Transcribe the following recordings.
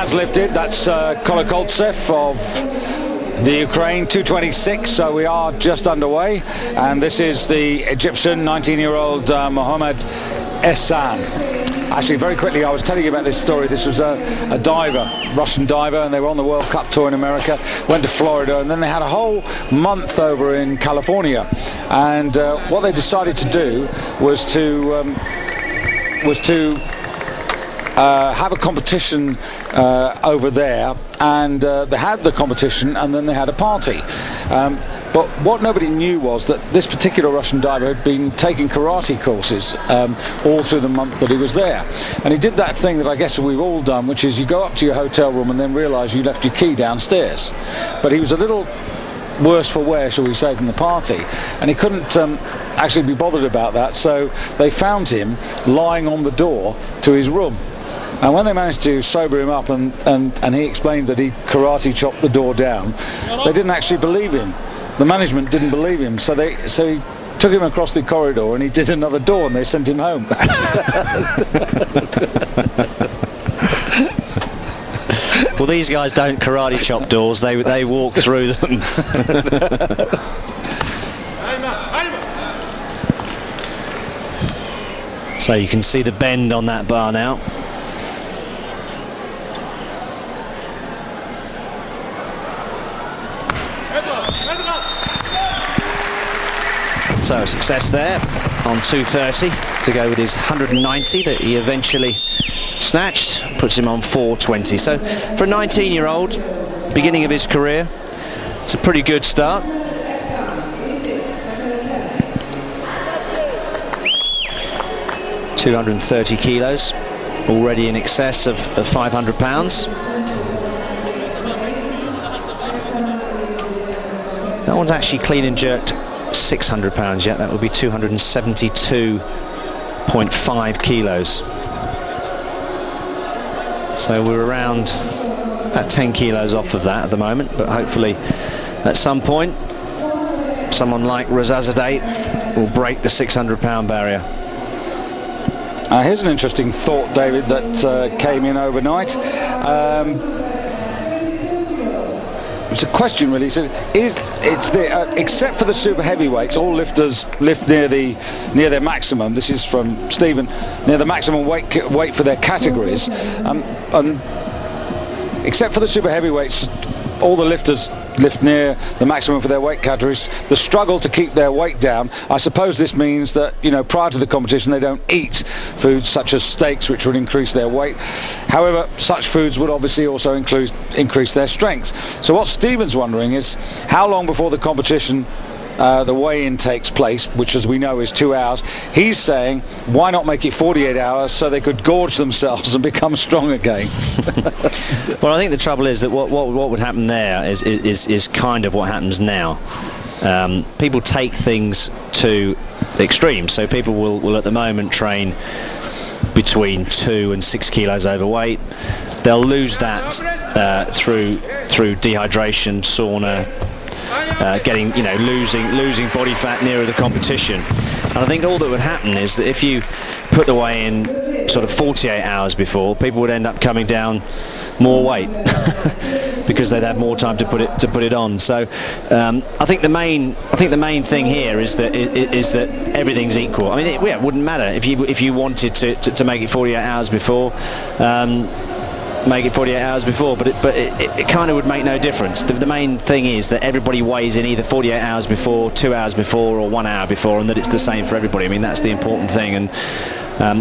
has lifted. That's Kolokoltsev of the Ukraine, 226, so we are just underway. And this is the Egyptian 19-year-old Mohammed Ehsan. Actually, very quickly, I was telling you about this story. This was a diver, Russian diver, and they were on the World Cup tour in America, went to Florida, and then they had a whole month over in California. And what they decided to do was to have a competition over there, and they had the competition and then they had a party. But what nobody knew was that this particular Russian diver had been taking karate courses all through the month that he was there. And he did that thing that I guess we've all done, which is you go up to your hotel room and then realise you left your key downstairs. But he was a little worse for wear, shall we say, from the party, and he couldn't actually be bothered about that, so they found him lying on the door to his room. And when they managed to sober him up and he explained that he karate chopped the door down, they didn't actually believe him. The management didn't believe him, so he took him across the corridor and he did another door and they sent him home. Well, these guys don't karate chop doors, they walk through them. So you can see the bend on that bar now. So a success there on 230 to go with his 190 that he eventually snatched, puts him on 420. So for a 19-year-old, beginning of his career, it's a pretty good start. ...230 kilos, already in excess of 500 pounds. No one's actually clean and jerked 600 pounds yet. That would be 272.5 kilos. So we're around at 10 kilos off of that at the moment, but hopefully at some point someone like Razazadeh will break the 600 pound barrier. Here's an interesting thought, David, that came in overnight. It's a question, really. So except for the super heavyweights, all lifters lift near their maximum. This is from Stephen, near the maximum weight for their categories. And except for the super heavyweights, all the lifters lift near the maximum for their weight categories. The struggle to keep their weight down, I suppose this means that, you know, prior to the competition they don't eat foods such as steaks, which would increase their weight. However, such foods would obviously also increase their strength. So what Stephen's wondering is how long before the competition the weigh-in takes place, which as we know is 2 hours. He's saying why not make it 48 hours so they could gorge themselves and become strong again. Well, I think the trouble is that what would happen there is kind of what happens now. People take things to the extreme, so people will at the moment train between 2 and 6 kilos overweight. They'll lose that through dehydration, sauna, losing body fat nearer the competition. And I think all that would happen is that if you put the weigh in sort of 48 hours before, people would end up coming down more weight because they'd have more time to put it on. So I think the main thing here is that everything's equal. I mean, it wouldn't matter if you wanted to make it 48 hours before. Make it 48 hours before, but it kind of would make no difference. The main thing is that everybody weighs in either 48 hours before, 2 hours before, or 1 hour before, and that it's the same for everybody. I mean, that's the important thing. And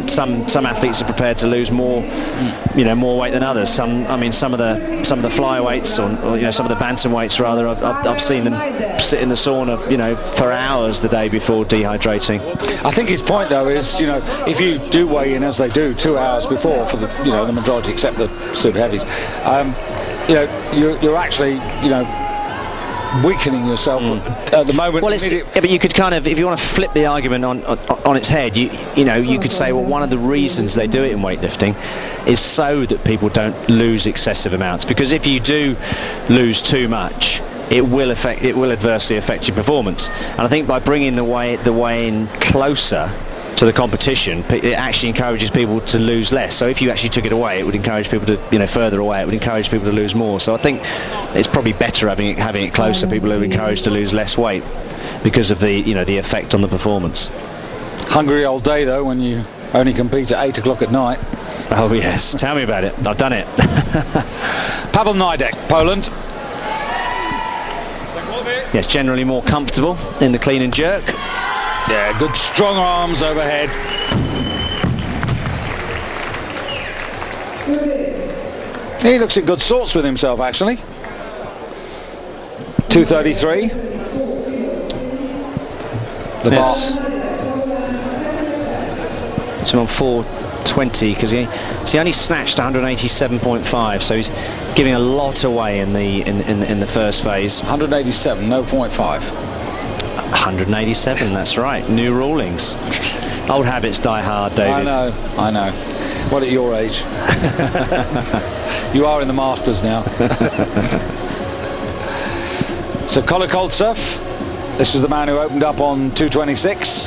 some athletes are prepared to lose more weight than others. Some of the flyweights or some of the bantamweights rather, I've seen them sit in the sauna for hours the day before dehydrating. I think his point though is if you do weigh in as they do 2 hours before for the the majority except the super heavies, you're actually weakening yourself at the moment. Well, but you could kind of, if you want to flip the argument on its head, you could say, well, one of the reasons they do it in weightlifting is so that people don't lose excessive amounts, because if you do lose too much, it will adversely affect your performance. And I think by bringing the weigh in closer to the competition, it actually encourages people to lose less. So if you actually took it away, it would encourage people to, further away, it would encourage people to lose more. So I think it's probably better having it closer. People are encouraged to lose less weight because of the, the effect on the performance. Hungry old day though when you only compete at 8 o'clock at night. Oh yes, tell me about it. I've done it. Pavel Nidek, Poland. Yes, generally more comfortable in the clean and jerk. Yeah, good strong arms overhead. He looks in good sorts with himself actually. 233. The bar. It's on 420 because he only snatched 187.5, so he's giving a lot away in the first phase. 187, no 0.5. 187, that's right. New rulings. Old habits die hard, David. I know. What at your age? You are in the Masters now. So Kolokoltsev, this was the man who opened up on 226.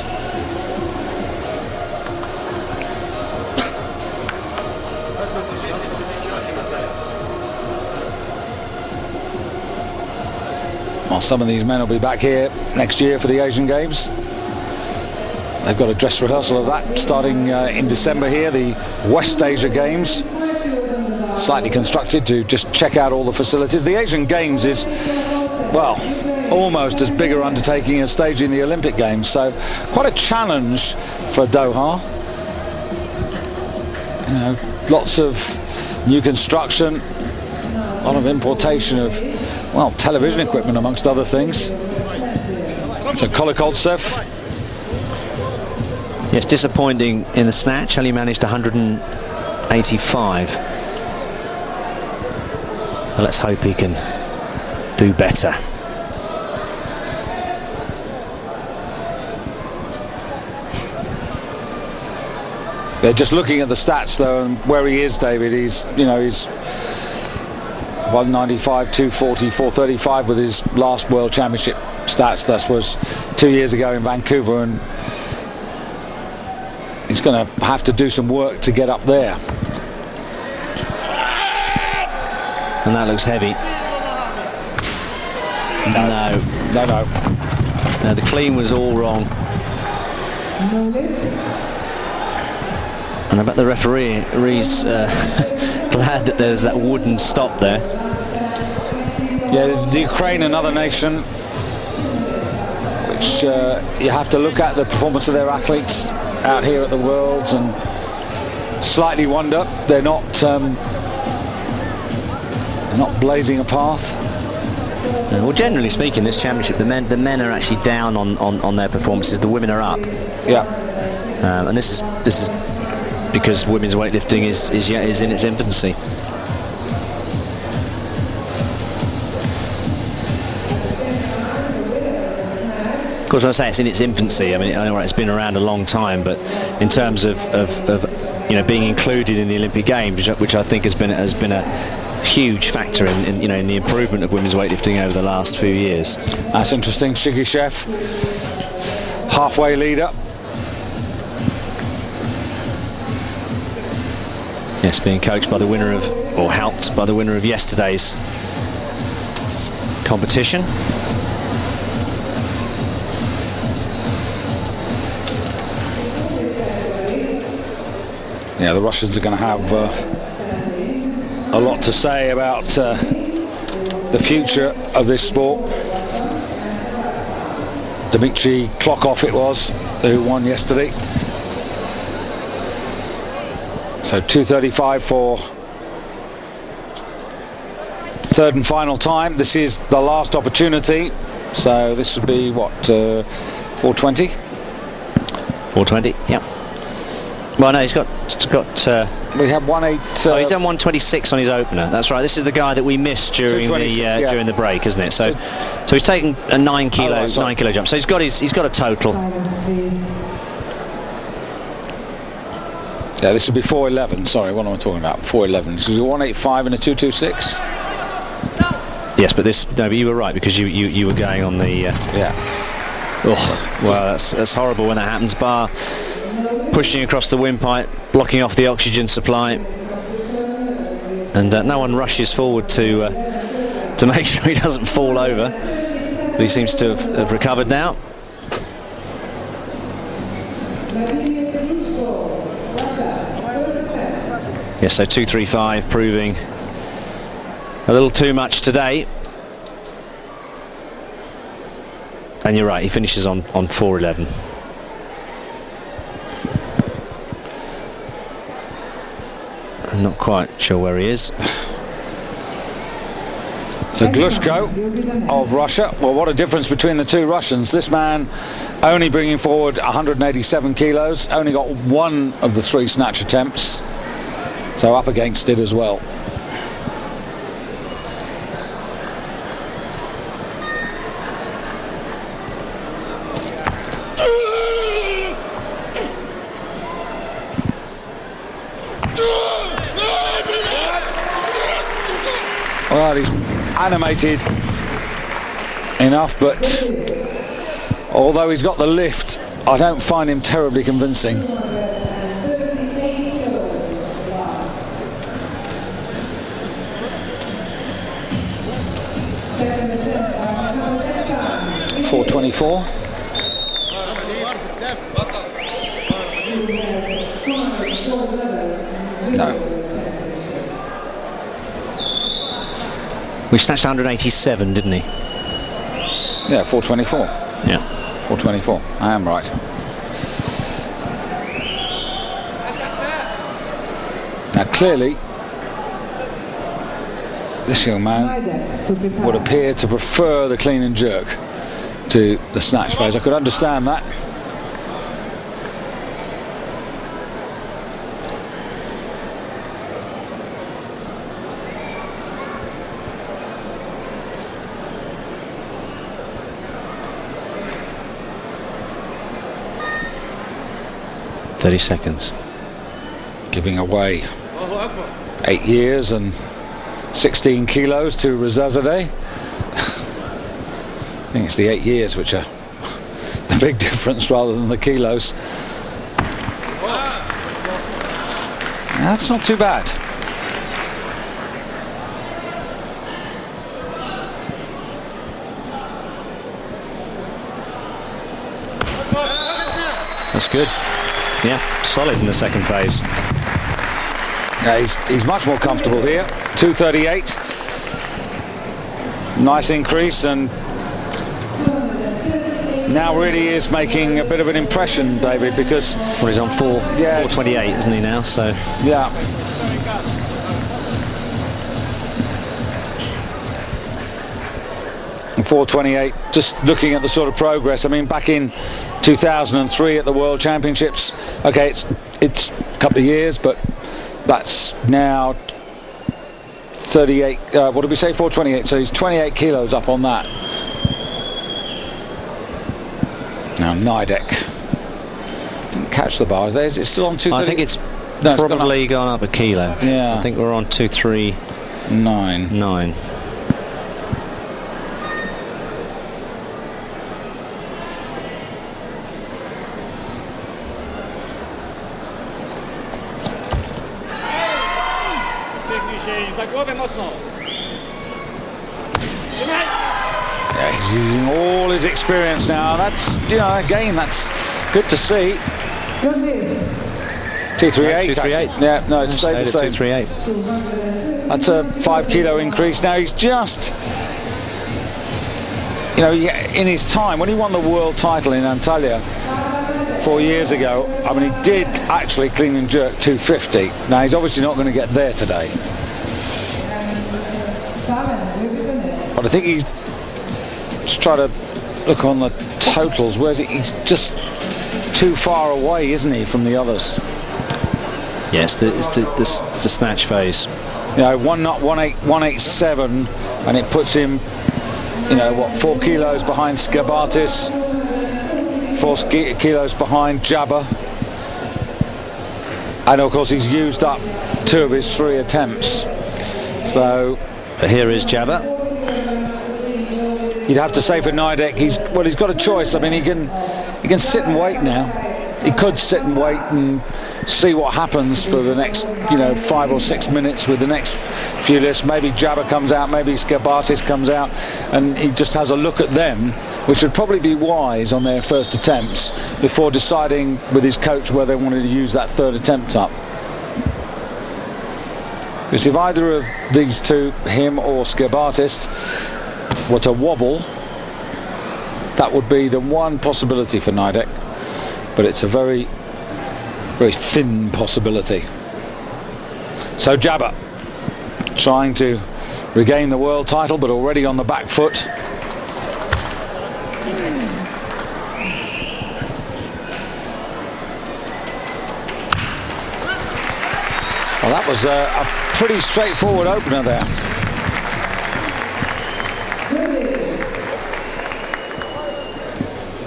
Well, some of these men will be back here next year for the Asian Games. They've got a dress rehearsal of that starting in December here, the West Asia Games. Slightly constructed to just check out all the facilities. The Asian Games is, well, almost as big an undertaking as staging the Olympic Games, so quite a challenge for Doha. Lots of new construction, a lot of importation of, well, television equipment amongst other things. So Kolokoltsev. Yes, disappointing in the snatch. Only managed 185. Well, let's hope he can do better. They're just looking at the stats though, and where he is, David. He's 195, 240, 435 with his last World Championship stats. That was 2 years ago in Vancouver, and he's going to have to do some work to get up there. And that looks heavy. No. No, the clean was all wrong. And I bet the referee's glad that there's that wooden stop there. Yeah, the Ukraine, another nation which you have to look at the performance of their athletes out here at the Worlds and slightly wonder they're not blazing a path. Well, generally speaking, this championship, the men are actually down on their performances. The women are up. Yeah. And this is because women's weightlifting is in its infancy. Of course, when I say it's in its infancy, I mean, I know it's been around a long time, but in terms of being included in the Olympic Games, which I think has been a huge factor in the improvement of women's weightlifting over the last few years. That's interesting. Shigishev, halfway leader. Yes, being coached by the winner of, or helped by the winner of yesterday's competition. Yeah, the Russians are going to have a lot to say about the future of this sport. Dmitry Klokov it was who won yesterday. So 235 for third and final time. This is the last opportunity. So this would be what, 420? 420, yeah. Well, no, he's got. We have 1.8. Oh, he's done 126 on his opener. That's right. This is the guy that we missed during the break, isn't it? So he's taken a 9 kilo jump. So he's got a total. Yeah, this would be 411. Sorry, what am I talking about? 411. This is a 185 and a 226. Yes, but but you were right because you were going on the. Yeah. Oh, well, that's horrible when that happens. Bar pushing across the windpipe, blocking off the oxygen supply, and no one rushes forward to make sure he doesn't fall over. But he seems to have recovered now. Yes, so 2:35 proving a little too much today. And you're right, he finishes on 4:11. I'm not quite sure where he is. So Glushko of Russia. Well, what a difference between the two Russians. This man only bringing forward 187 kilos, only got one of the 3 snatch attempts, so up against it as well. Well, he's animated enough, but although he's got the lift, I don't find him terribly convincing. .424. No. We snatched 187, didn't he? Yeah, 424. Yeah. 424. I am right. Now clearly, this young man would appear to prefer the clean and jerk to the snatch phase. I could understand that. Seconds. Giving away 8 years and 16 kilos to Rezazadeh. I think it's the 8 years which are the big difference rather than the kilos. That's not too bad. That's good. Yeah, solid in the second phase. Yeah, he's much more comfortable here. 2:38. Nice increase, and now really is making a bit of an impression, David, because well, he's on 4:28, isn't he now? So yeah. And 4:28. Just looking at the sort of progress. I mean, back in 2003 at the World Championships. Okay, it's a couple of years, but that's now 38. What did we say? 4:28. So he's 28 kilos up on that. Now Nidek didn't catch the bars there. Is it still on 230? I think it's probably gone up a kilo. Yeah. I think we're on 239. Yeah, he's using all his experience now. That's, you know, again, that's good to see. Good lift. 238. Yeah, no, it stayed the same. 238. That's a 5 kilo increase. Now he's just, you know, in his time when he won the world title in Antalya 4 years ago, I mean, he did actually clean and jerk 250. Now he's obviously not going to get there today. But I think he's just trying to look on the totals. Where's it? He's just too far away, isn't he, from the others? Yes, it's the snatch phase. You know, 187, and it puts him, you know, what, 4 kilos behind Skabatis, 4 kilos behind Jabba, and of course he's used up 2 of his 3 attempts. So here is Jabba. You'd have to say for Nidek, he's got a choice. I mean, he can sit and wait now. he could sit and wait and see what happens for the next 5 or 6 minutes with the next few lifts. Maybe Jabba comes out, maybe Skibatis comes out, and he just has a look at them, which would probably be wise on their first attempts before deciding with his coach whether they wanted to use that third attempt up. Because if either of these two, him or Skibatis, were to wobble, that would be the one possibility for Nidek, but it's a very, very thin possibility. So Jabba trying to regain the world title, but already on the back foot. Well, that was a pretty straightforward opener there.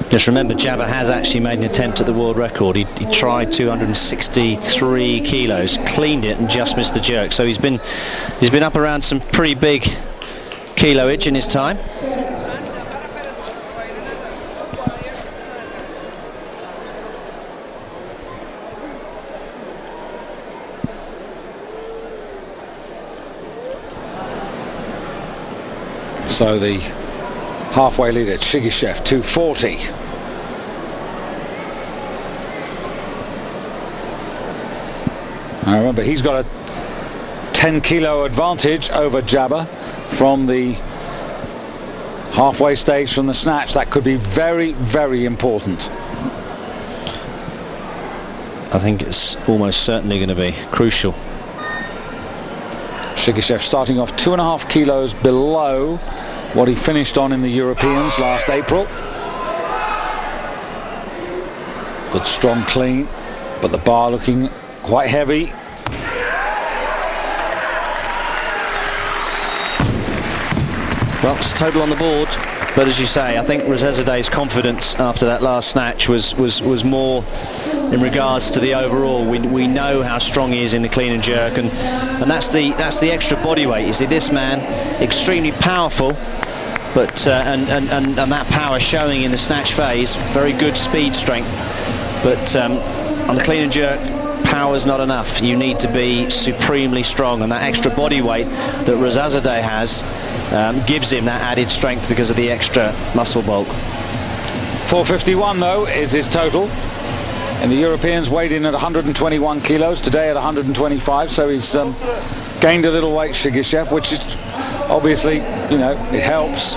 Just remember, Jabba has actually made an attempt at the world record. He tried 263 kilos, cleaned it, and just missed the jerk. So he's been up around some pretty big kiloage in his time. So the halfway leader, Shigishev, 240. Now remember, he's got a 10 kilo advantage over Jabba from the halfway stage from the snatch. That could be very, very important. I think it's almost certainly going to be crucial. Shigishev starting off 2.5 kilos below what he finished on in the Europeans last April. Good strong clean, but the bar looking quite heavy. Well, it's total on the board, but as you say, I think Rezezade's confidence after that last snatch was more in regards to the overall. We know how strong he is in the clean and jerk, and that's the extra body weight. You see, this man extremely powerful, but and that power showing in the snatch phase. Very good speed strength, but on the clean and jerk, power's not enough. You need to be supremely strong, and that extra body weight that Rezazadeh has gives him that added strength because of the extra muscle bulk. 451 though is his total. And the Europeans weighed in at 121 kilos, today at 125, so he's gained a little weight, Shigishev, which is obviously, it helps.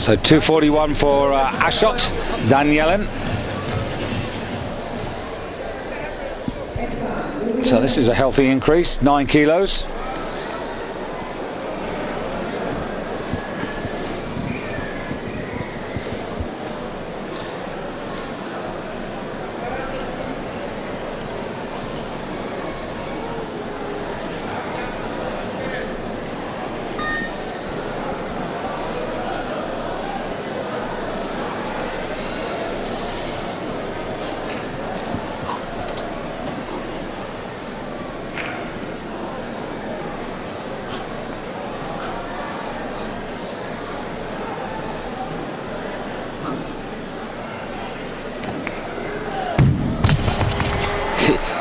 So 241 for Ashot Danielen. So this is a healthy increase, 9 kilos.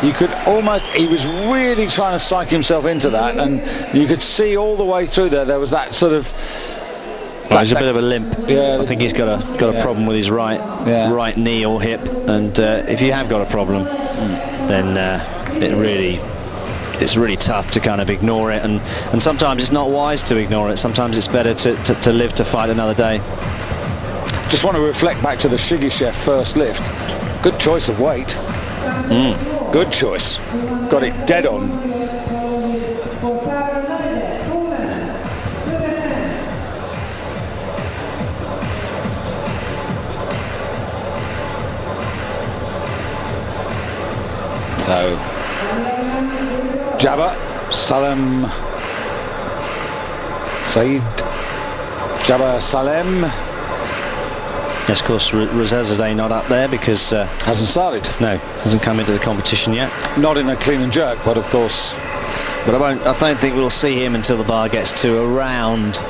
You could almost, he was really trying to psych himself into that, and you could see all the way through there was that sort of... Well, there's a bit of a limp. Yeah, I think he's got a problem with his right knee or hip, and if you have got a problem, then it's really tough to kind of ignore it, and sometimes it's not wise to ignore it. Sometimes it's better to live to fight another day. Just want to reflect back to the Shigishev first lift. Good choice of weight. Good choice. Got it dead on. So Jabba, Salem, Saeed, Jabba Salem. Yes, of course, Rezazadeh not up there because hasn't started. No, hasn't come into the competition yet. Not in a clean and jerk, but of course. But I don't think we'll see him until the bar gets to around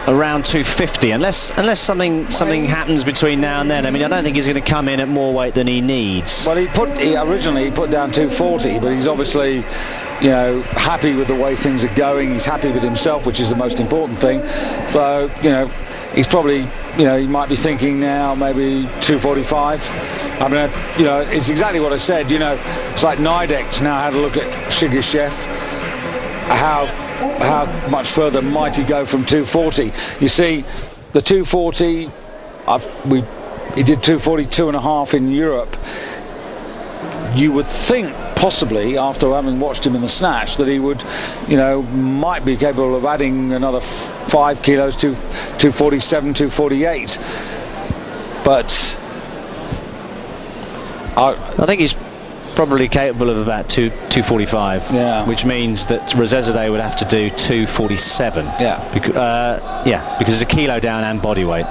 around 250, unless something happens between now and then. I mean, I don't think he's going to come in at more weight than he needs. Well, originally he put down 240, but he's obviously, you know, happy with the way things are going. He's happy with himself, which is the most important thing. So, you know, he's probably, you know, he might be thinking now maybe 245. I mean, you know, it's exactly what I said. You know, it's like Nidek now had a look at Shigashev. How much further might he go from 240? You see, the 240, he did 242.5 in Europe. You would think possibly, after having watched him in the snatch, that he would, you know, might be capable of adding another 5 kilos to 247, 248. But I think he's probably capable of about 245, yeah. Which means that Rezazadeh would have to do 247. Yeah. Because it's a kilo down and body weight.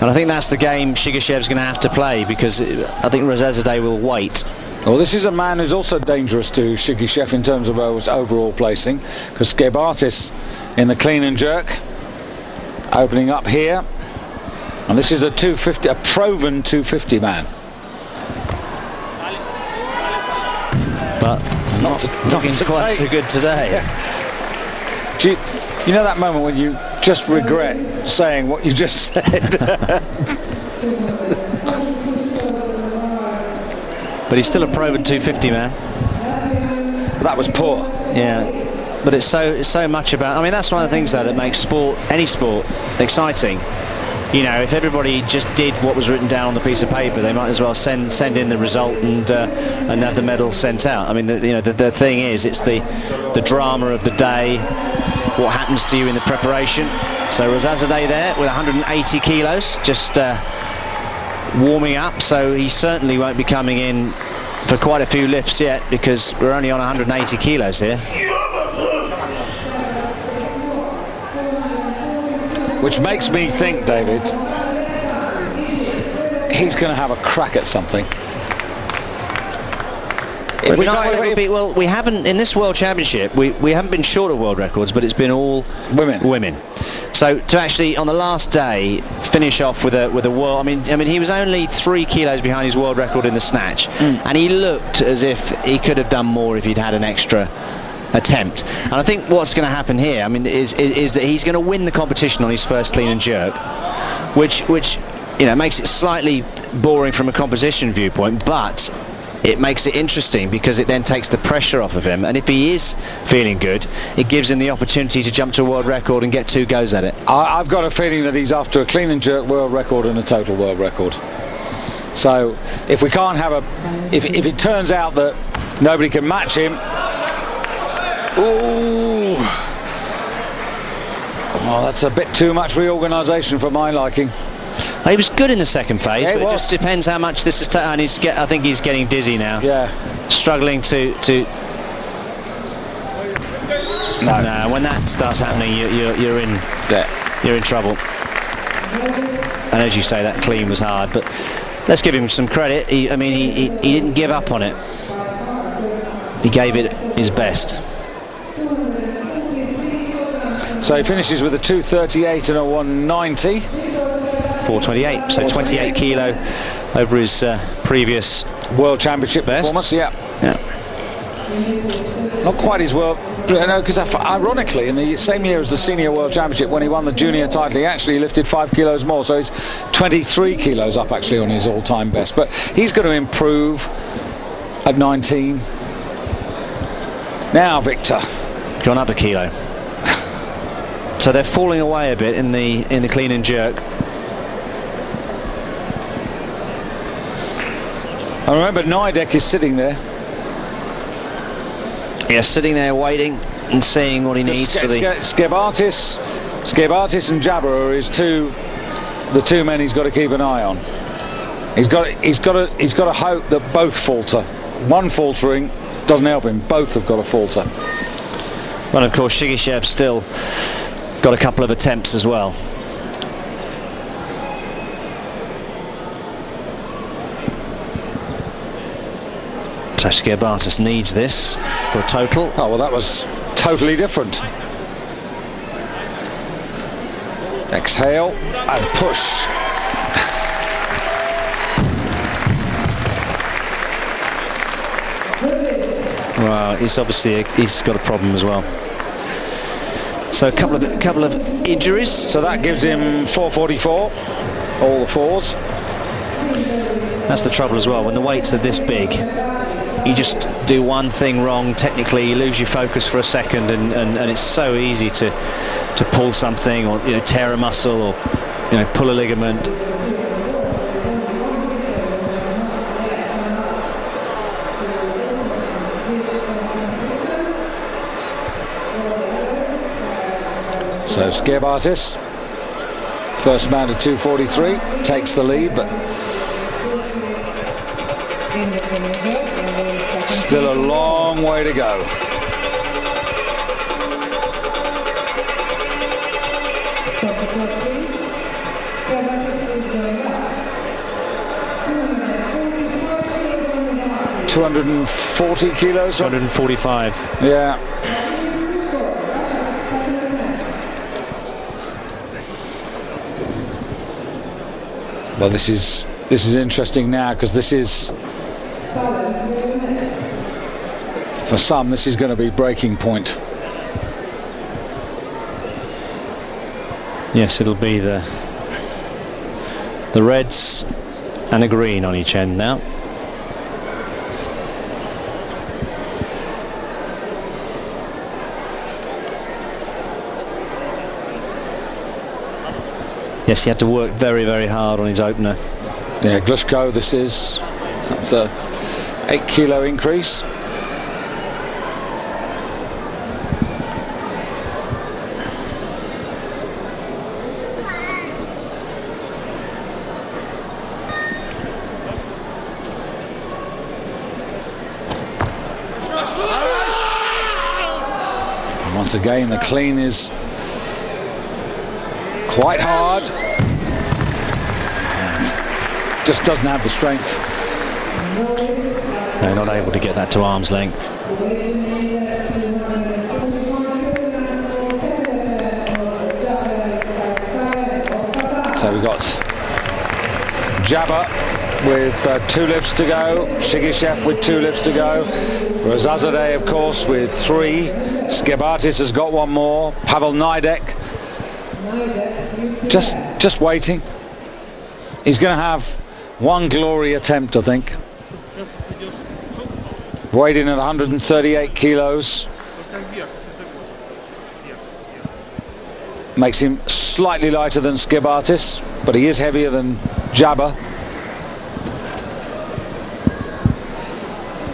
And I think that's the game Shigashev's going to have to play, because I think Rezazadeh will wait. Well, this is a man who's also dangerous to Shigashev in terms of his overall placing, because Skebartis in the clean and jerk, opening up here, and this is a 250, a proven 250 man. But not looking quite so good today. Yeah. Do you know that moment when you just regret saying what you just said? But he's still a proven 250 man. That was poor. Yeah. But it's so much about. I mean, that's one of the things though that makes sport, any sport, exciting. You know, if everybody just did what was written down on the piece of paper, they might as well send in the result and have the medal sent out. I mean, the thing is, it's the drama of the day, what happens to you in the preparation. So Rezazadeh there with 180 kilos, just warming up. So he certainly won't be coming in for quite a few lifts yet, because we're only on 180 kilos here. Which makes me think, David, he's going to have a crack at something. Well, we haven't in this World Championship. We haven't been short of world records, but it's been all women. So to actually on the last day finish off with a world. I mean he was only 3 kilos behind his world record in the snatch, and he looked as if he could have done more if he'd had an extra attempt. And I think what's going to happen here, I mean, is that he's going to win the competition on his first clean and jerk, which you know makes it slightly boring from a composition viewpoint, but it makes it interesting because it then takes the pressure off of him, and if he is feeling good, it gives him the opportunity to jump to a world record and get 2 goes at it. I've got a feeling that he's after a clean and jerk world record and a total world record. So if we can't have if it turns out that nobody can match him, ooh, well, that's a bit too much reorganisation for my liking. He was good in the second phase, yeah, but it just depends how much this is. And I think he's getting dizzy now. Yeah, struggling to. No, when that starts happening, you're in. Yeah. You're in trouble. And as you say, that clean was hard, but let's give him some credit. He didn't give up on it. He gave it his best. So he finishes with a 238 and a 190. 428, so 28 kilo over his previous World Championship best. Performance. Yeah. Not quite his world, because ironically, in the same year as the Senior World Championship, when he won the junior title, he actually lifted 5 kilos more, so he's 23 kilos up actually on his all-time best. But he's going to improve at 19. Now, Victor, gone up a kilo. So they're falling away a bit in the clean and jerk. And remember, Nidek is sitting there. Yeah, sitting there waiting and seeing what he needs for the. Skebartis and Jabber are the two men he's got to keep an eye on. He's got to hope that both falter. One faltering doesn't help him. Both have got to falter. Well, of course, Shigashev still got a couple of attempts as well. So Skebartis needs this for a total. Oh, well, that was totally different. Exhale and push. Well, he's obviously he's got a problem as well. So a couple of injuries. So that gives him 444, all the fours. That's the trouble as well. When the weights are this big, you just do one thing wrong technically, you lose your focus for a second, and it's so easy to pull something, or tear a muscle, or pull a ligament. So Skibartis, first man to 243, takes the lead, but still a long way to go. Stop the clock, please. Skibartis is going up. 240 kilos. 245. Yeah. Well, this is interesting now, because this is, for some, this is going to be breaking point. Yes, it'll be the reds and a green on each end now. Yes, he had to work very, very hard on his opener. Yeah, Glushko, that's a 8 kilo increase. And once again, the clean is quite hard. And just doesn't have the strength. No, not able to get that to arm's length. So we've got Jabba with 2 lifts to go, Shigishev with 2 lifts to go, Razazadeh, of course, with 3. Skibartis has got 1 more. Pavel Nidek just waiting. He's going to have 1 glory attempt, I think. Weighed in at 138 kilos. Makes him slightly lighter than Skibartis, but he is heavier than Jabba.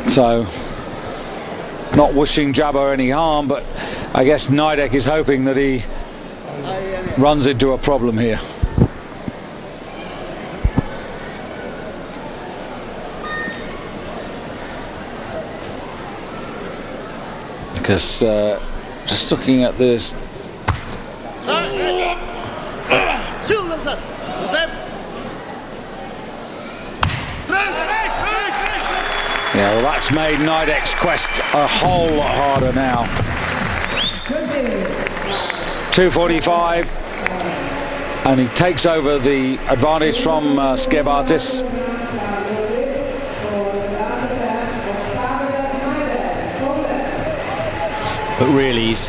So, not wishing Jabba any harm, but I guess Nidek is hoping that he runs into a problem here. Because just looking at this, yeah, well, that's made Nidek's quest a whole lot harder now. 245, and he takes over the advantage from Skibartis. But really, he's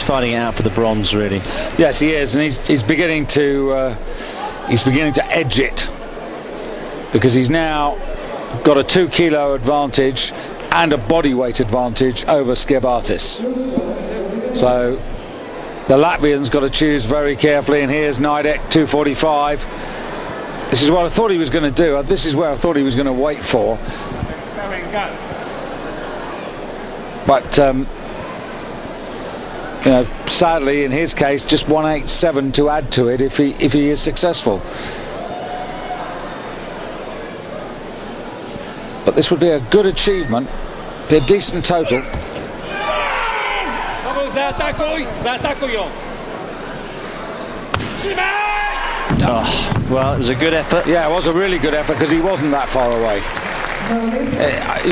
fighting it out for the bronze, really. Yes, he is, and he's beginning to edge it, because he's now got a 2 kilo advantage and a body weight advantage over Skibartis. So the Latvian's got to choose very carefully, and here's Nidek, 245. This is what I thought he was going to do. This is where I thought he was going to wait for. But sadly, in his case, just 187 to add to it if he is successful. But this would be a good achievement, be a decent total. Oh, well, it was a good effort. Yeah, it was a really good effort, because he wasn't that far away.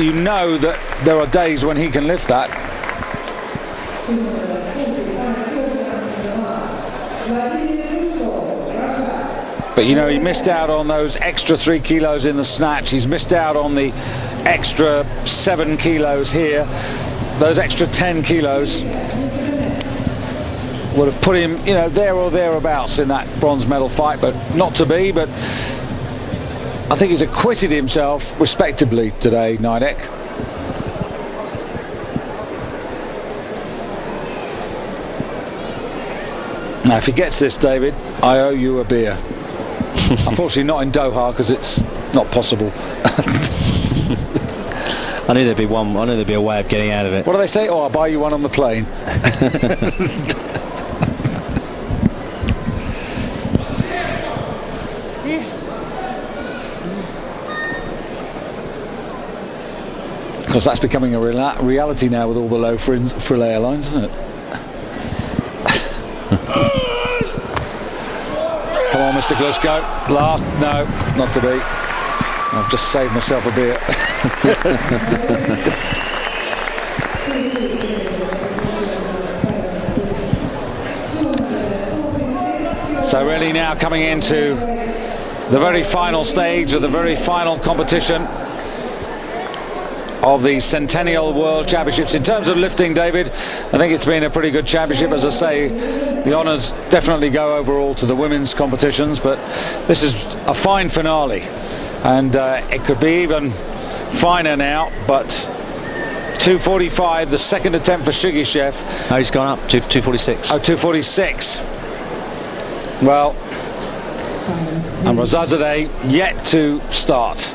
You know that there are days when he can lift that. But you know, he missed out on those extra 3 kilos in the snatch. He's missed out on the extra 7 kilos here. Those extra 10 kilos would have put him, you know, there or thereabouts in that bronze medal fight, but not to be. But I think he's acquitted himself respectably today, Nidek. Now, if he gets this, David, I owe you a beer. Unfortunately, not in Doha because it's not possible. I knew there'd be one. I knew there'd be a way of getting out of it. What do they say? Oh, I'll buy you one on the plane. Because that's becoming a reality now with all the low frill airlines, isn't it? Come on, Mr. Glushko. Last. No, not to be. I've just saved myself a beer. So really now coming into the very final stage of the very final competition of the Centennial World Championships. In terms of lifting, David, I think it's been a pretty good championship. As I say, the honours definitely go overall to the women's competitions, but this is a fine finale, and it could be even finer now. But 2:45, the second attempt for Shigishev. Oh, he's gone up to 2:46. Oh, 2:46. Well, and Razazadeh yet to start,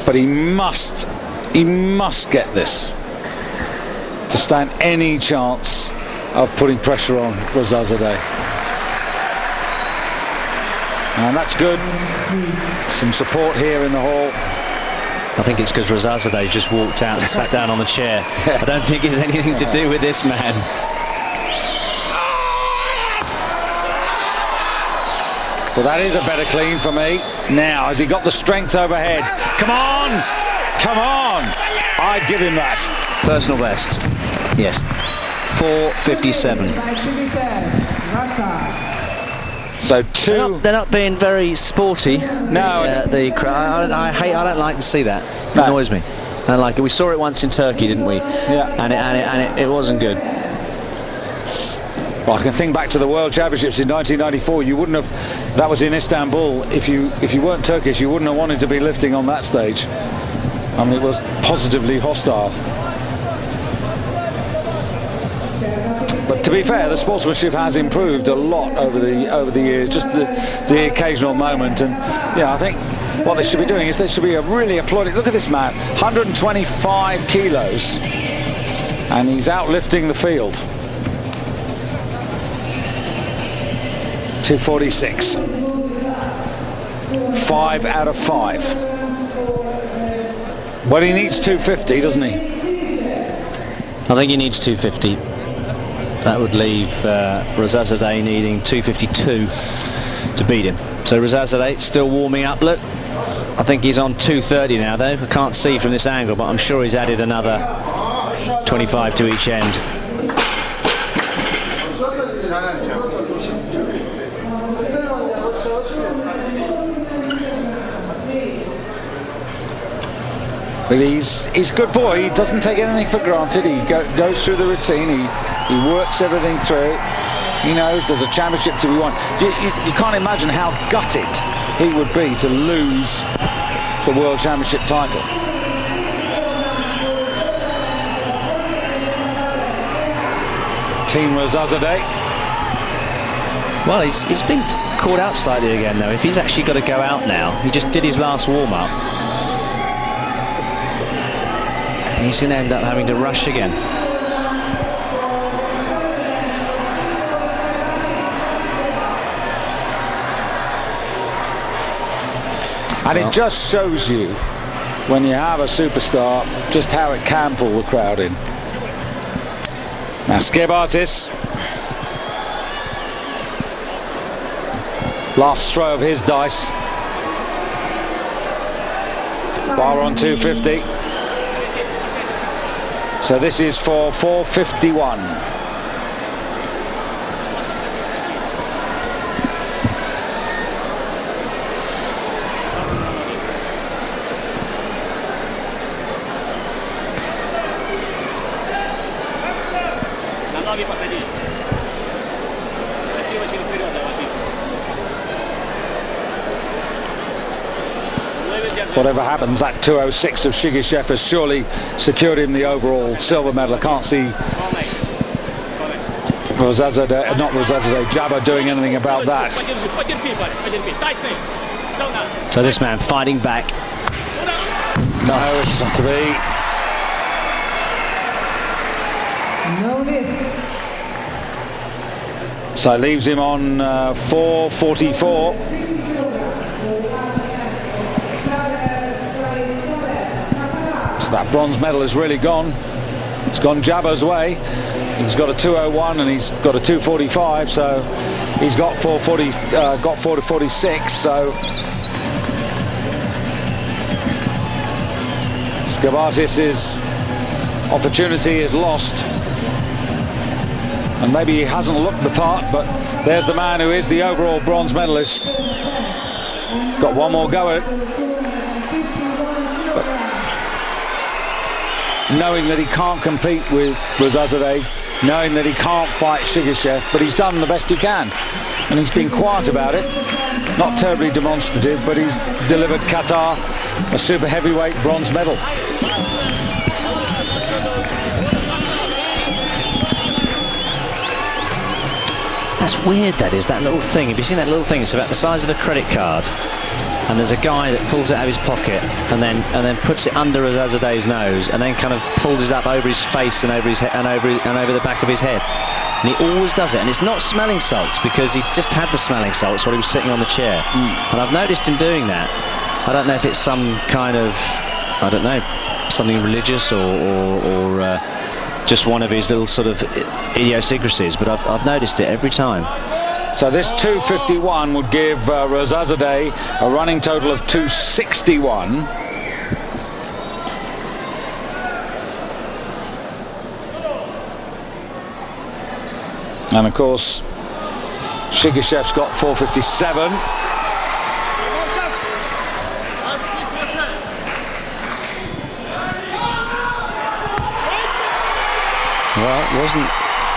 but he must get this to stand any chance of putting pressure on Razazadeh. And that's good. Some support here in the hall. I think it's because Razazadeh just walked out and sat down on the chair. I don't think it's anything to do with this man. Well, that is a better clean for me. Now, has he got the strength overhead? Come on! Come on! I'd give him that. Personal best. Yes. 4:57. So two. They're not being very sporty. No. The crowd. I don't like to see that. It No. annoys me. I don't like it. We saw it once in Turkey, didn't we? Yeah. And it wasn't good. Well, I can think back to the World Championships in 1994. You wouldn't have. That was in Istanbul. If you weren't Turkish, you wouldn't have wanted to be lifting on that stage. I mean, it was positively hostile. But to be fair, the sportsmanship has improved a lot over the years. Just the occasional moment, and yeah, I think what they should be doing is they should be really applauding. Look at this man, 125 kilos, and he's outlifting the field. 2:46. 5 out of 5. Well, he needs 250, doesn't he? I think he needs 250. That would leave Razazadeh needing 252 to beat him. So Razazadeh still warming up. Look, I think he's on 230 now, though. I can't see from this angle, but I'm sure he's added another 25 to each end. But he's a good boy. He doesn't take anything for granted. He goes through the routine. He works everything through. He knows there's a championship to be won. You can't imagine how gutted he would be to lose the World Championship title. Team Razazadeh. Well, he's been caught out slightly again, though. If he's actually got to go out now, he just did his last warm-up. He's going to end up having to rush again. And it just shows you, when you have a superstar, just how it can pull the crowd in. Now, Skibartis. Last throw of his dice. Bar on 250. So this is for 451. Jerk.avi посади. Красиво через вперед, давай. Whatever happens, that 206 of Shigashev has surely secured him the overall silver medal. I can't see Rozazadeh, not Rozazadeh, Jabba doing anything about that. So this man fighting back. No, it's not to be. No lift. So leaves him on 4:44. So that bronze medal has really gone. It's gone Jabba's way. He's got a 2:01 and he's got a 2:45. So he's got 4:40, got 4 to 46. So Skavatis' opportunity is lost. And maybe he hasn't looked the part, but there's the man who is the overall bronze medalist. Got one more go at it. But knowing that he can't compete with Rozazadeh, knowing that he can't fight Shigashev, but he's done the best he can. And he's been quiet about it. Not terribly demonstrative, but he's delivered Qatar a super heavyweight bronze medal. That's weird, that is, that little thing. Have you seen that little thing? It's about the size of a credit card. And there's a guy that pulls it out of his pocket and then puts it under Rozazadeh's nose and then kind of pulls it up over his face and over his head and over the back of his head. And he always does it. And it's not smelling salts, because he just had the smelling salts while he was sitting on the chair. And I've noticed him doing that. I don't know if it's some kind of, I don't know, something religious or just one of his little sort of idiosyncrasies, but I've noticed it every time. So this 2:51 would give Rozazadeh a running total of 2:61. And of course, Shigashev's got 4:57. Well, it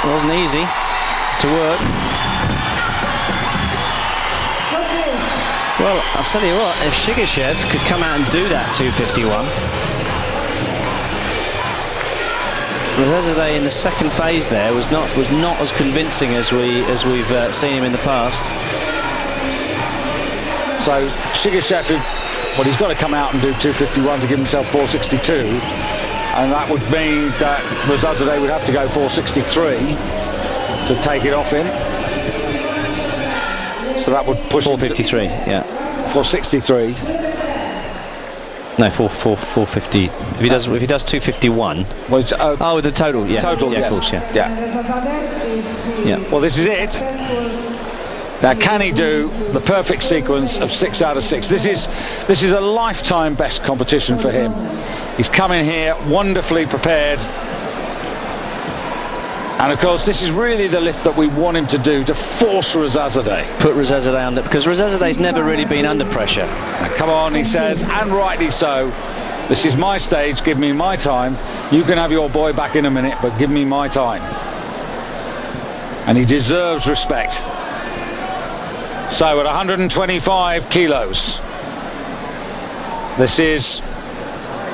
wasn't easy to work. Well, I'll tell you what, if Shigashev could come out and do that 2:51, Rozazadeh in the second phase there was not as convincing as we've seen him in the past. So Shigashev, well, he's got to come out and do 2:51 to give himself 4:62. And that would mean that Rozazadeh would have to go 4:63 to take it off him. So that would push 4:53, yeah. 4:63. No, 4:50. If he does 2:51. Well, oh, the total, yeah. Total, yeah, yes. Of course, yeah. Yeah. Well, this is it. Now, can he do the perfect sequence of 6 out of 6? This is a lifetime best competition for him. He's come in here wonderfully prepared. And of course, this is really the lift that we want him to do, to force Rozazadeh. Put Rozazadeh under, because Rozazadeh's never really been under pressure. Now, come on, he says, and rightly so. This is my stage, give me my time. You can have your boy back in a minute, but give me my time. And he deserves respect. So at 125 kilos, this is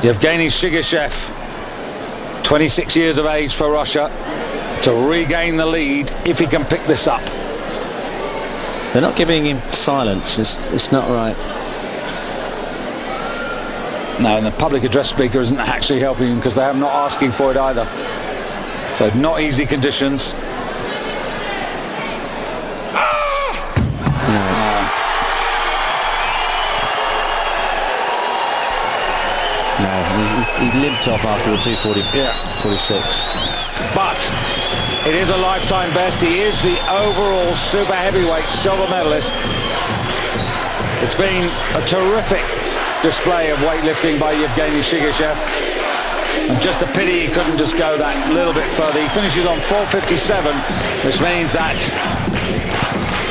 Yevgeny Shigashev, 26 years of age for Russia, to regain the lead if he can pick this up. They're not giving him silence, it's not right. No, and the public address speaker isn't actually helping him, because they're not asking for it either. So not easy conditions. He limped off after the 2:46. But it is a lifetime best. He is the overall super heavyweight silver medalist. It's been a terrific display of weightlifting by Yevgeny Shigashev. And just a pity he couldn't just go that little bit further. He finishes on 4:57, which means that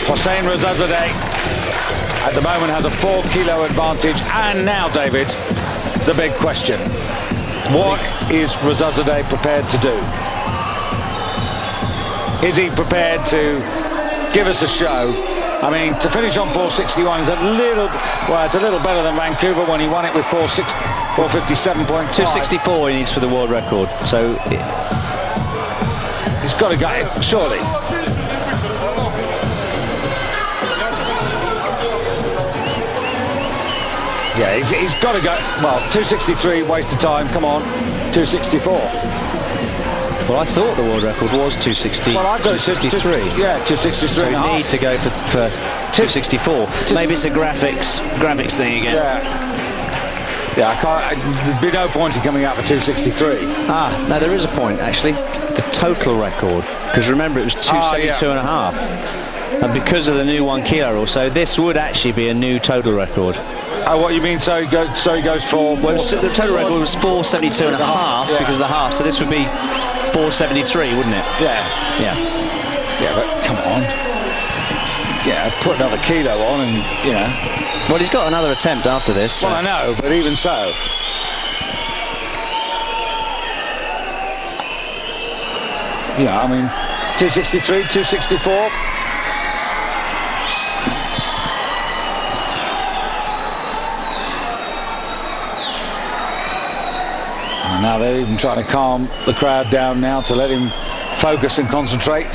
Hossein Rozazadeh at the moment has a 4 kilo advantage. And now, David, the big question. What is Rozazadeh prepared to do? is he prepared to give us a show? I mean, to finish on 461 is it's a little better than Vancouver when he won it with 457.5. 264 he needs for the world record, so he's got to get it, surely. Yeah, he's got to go. Well, 263, waste of time. Come on, 264. Well, I thought the world record was 260. Well, I've got 263. Yeah, 263. So we need to go for 264. Maybe it's a graphics thing again. Yeah, I can't. There'd be no point in coming out for 263. No, there is a point actually. The total record, because remember it was 272 and a half, and because of the new 1 kilo or so, this would actually be a new total record. Oh, what you mean? So he goes for. Well, the total record was 472 and a half because of the half. So this would be 473, wouldn't it? Yeah. But come on. Yeah, put another kilo on, and you know. Well, he's got another attempt after this. So. Well, I know, but even so. Yeah, I mean, 263, 264. Now they're even trying to calm the crowd down now to let him focus and concentrate.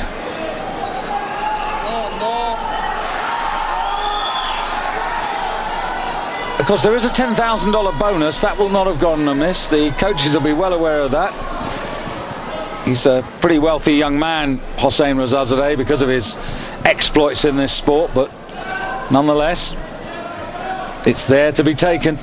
Of course, there is a $10,000 bonus. That will not have gone amiss. The coaches will be well aware of that. He's a pretty wealthy young man, Hossein Razazadeh, because of his exploits in this sport, but nonetheless, it's there to be taken.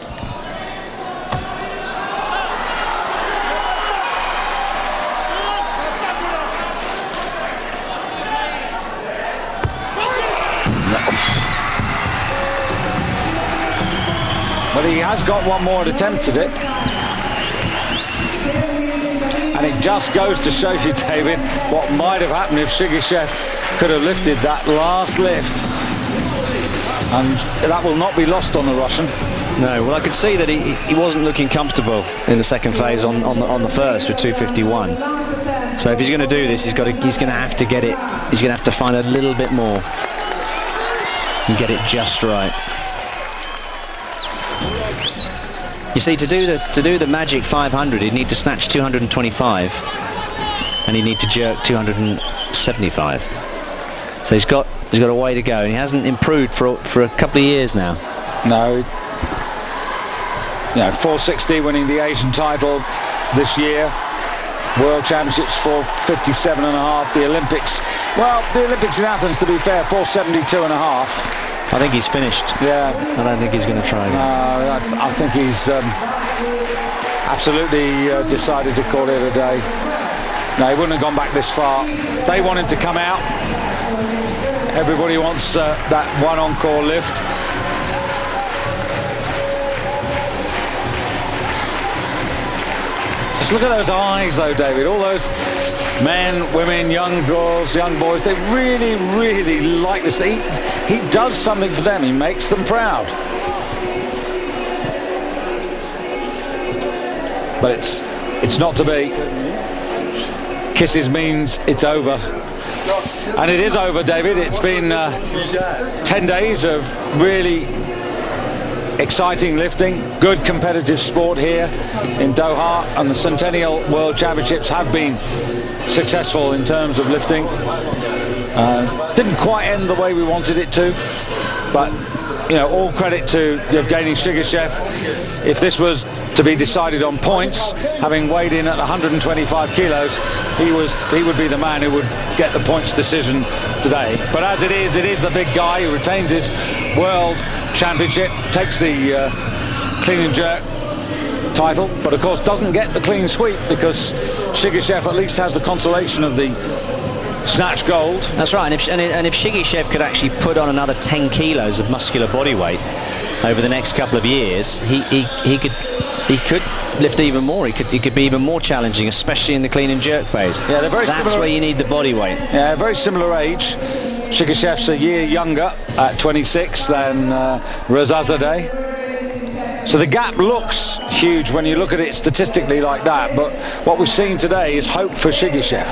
But he has got one more attempt at it. And it just goes to show you, David, what might have happened if Shigashev could have lifted that last lift. And that will not be lost on the Russian. No, well, I could see that he wasn't looking comfortable in the second phase on the first with 251. So if he's going to do this, he's going to have to get it. He's going to have to find a little bit more and get it just right. You see, to do the magic 500, he'd need to snatch 225, and he'd need to jerk 275. So he's got a way to go, and he hasn't improved for a couple of years now. No. You know, 460 winning the Asian title this year. World Championships 457 and a half. The Olympics. Well, the Olympics in Athens, to be fair, 472 and a half. I think he's finished. Yeah. I don't think he's going to try again. I think he's absolutely decided to call it a day. No, he wouldn't have gone back this far. They want him to come out. Everybody wants that one encore lift. Just look at those eyes, though, David. All those men, women, young girls, young boys, they really, really like this. He does something for them. He makes them proud. But it's not to be. Kisses means it's over. And it is over, David. It's been 10 days of really exciting lifting, good competitive sport here in Doha, and the Centennial World Championships have been successful in terms of lifting. Didn't quite end the way we wanted it to, but you know, all credit to Yevgeny Shigashev. If this was to be decided on points, having weighed in at 125 kilos, he would be the man who would get the points decision today. But as it is the big guy who retains his world championship, takes the clean and jerk title, but of course doesn't get the clean sweep because Shigashev at least has the consolation of the snatch gold. That's right, and if Shigashev could actually put on another 10 kilos of muscular body weight over the next couple of years, he could lift even more. He could be even more challenging, especially in the clean and jerk phase. Yeah, they're very That's similar. where you need the body weight. Yeah, very similar age. Shigashev's a year younger at 26 than Razazadeh. So the gap looks huge when you look at it statistically like that, but what we've seen today is hope for Shigashev.